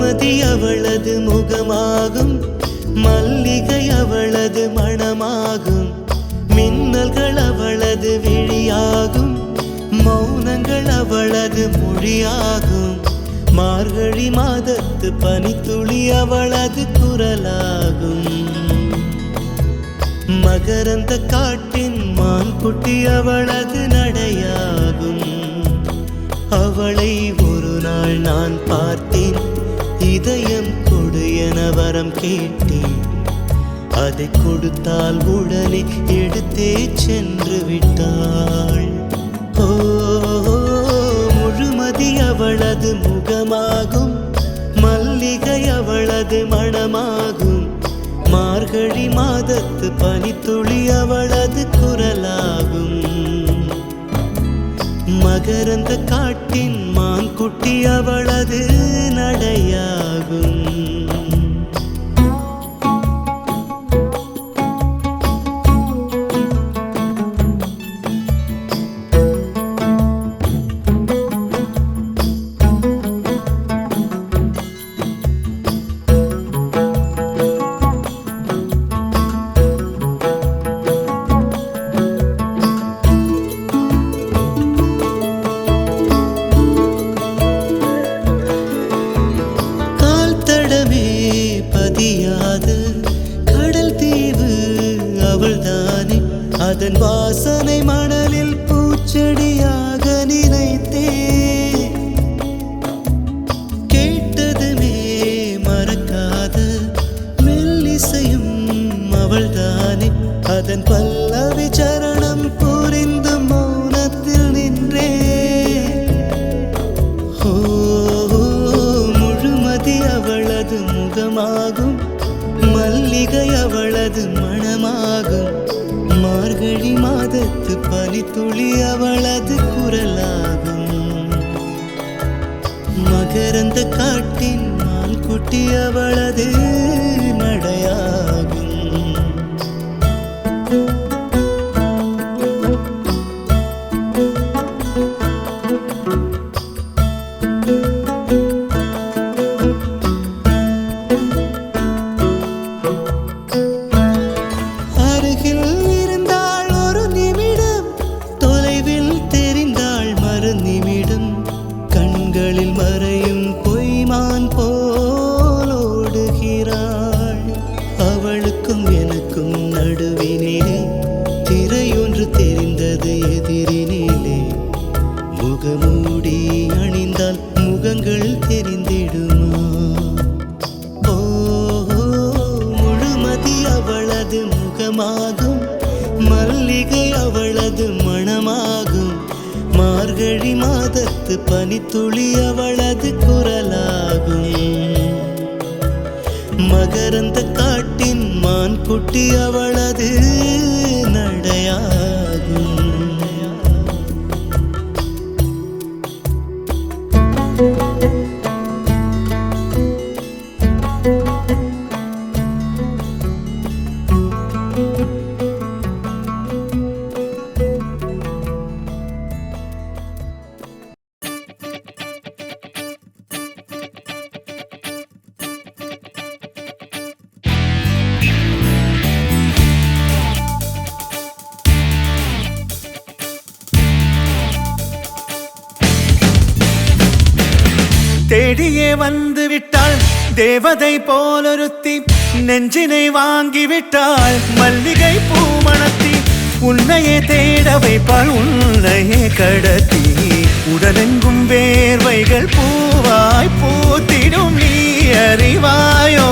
முழுமதி அவளது முகமாகும், மல்லிகை அவளது மணமாகும், மின்னல்கள் அவளது விழியாகும், மௌனங்கள் அவளது மொழியாகும், மார்கழி மாதத்து பனித்துளி அவளது குரலாகும். மகரந்த காட்டின் மான்குட்டி அவளது நடையாகும். அவளை ஒரு நாள் நான் பார்த்தேன், இதயம் கொடு என வரம் கேட்டேன். அதை கொடுத்தால் உடனே எடுத்தே சென்று விட்டாள். ஓ, முழுமதி அவளது முகமாகும், மல்லிகை அவளது மணமாகும், மார்கழி மாதத்து பனித்துளி அவளது குரலாகும். மகரந்த காட்டின் மான்குட்டி அவளது நடையாகும். கடல் தீவு அவள்தானே, அதன் வாசனை மணலில் பூச்செடியாக நினைத்தே. கேட்டதுமே மறக்காத மெல்லிசையும் அவள்தானே, அதன் பல்லவி சரணம் புரிந்து மௌனத்தில் நின்றே. ஓ, முழுமதி அவளது முகமாகும், மல்லிகை அவளது மணமாகும், மார்கழி மாதத்து பனித்துளி அவளது குரலாகும். மகரந்த காட்டின் மான்குட்டி அவளது நடையாகும். மறையும் பொய்மான் போலோடுகிறாள். அவளுக்கும் எனக்கும் நடுவினிலே திரையொன்று தெரிந்தது எதிரினிலே. முகமூடி அணிந்தால் முகங்கள் தெரிந்திடுமா? ஓ, முழுமதி அவளது முகமாகும், மல்லிகை அவளது மணமாகும், மார்கழி மாதத்து பனித்துளி அவளது குரலாகும். மகரந்த காட்டின் மான்குட்டி அவளது நடையாகும். தேடியே வந்து விட்டாள் தேவதை போலொருத்தி, நெஞ்சினை வாங்கிவிட்டாள் மல்லிகை பூமணத்தி. உன்னையே தேட வைப்பாள் உன்னையே கடத்தி, உடலெங்கும் வேர்வைகள் பூவாய் பூத்திடும் நீ அறிவாயோ?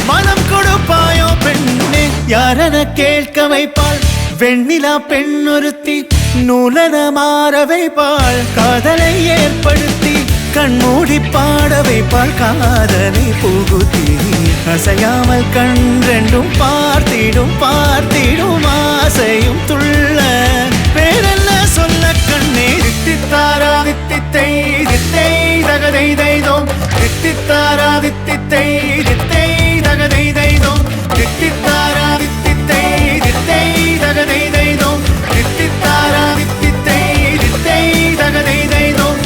மனம் கொடுப்பாயோ பெண்ணே? யாரென கேட்க வைப்பாள் வெண்ணிலா பெண்ணொருத்தி, நூலன மாற வைப்பாள் காதலை ஏற்படுத்தி. கண்மூடி பாட வைப்பாள் காதலை புகுத்தி, அசையாமல் கண்ரெண்டும் பார்த்திடும் பார்த்திடும் ஆசையும் துள்ள. பேரெல்ல சொல்ல கண்ணே தித்தித்தாரா தித்தித்தை தித்தை தகதை தைதோம், தித்தித்தாரா தித்தித்தை தித்தை தகதை தைதோம், தித்தித்தாரா தித்தித்தை தித்தை தகதை தைதோம், தித்தித்தாரா தித்தித்தை தித்தை தகதை தைதோம்.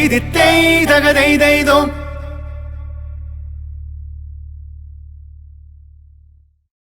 தித்தை தகதை தைதோம்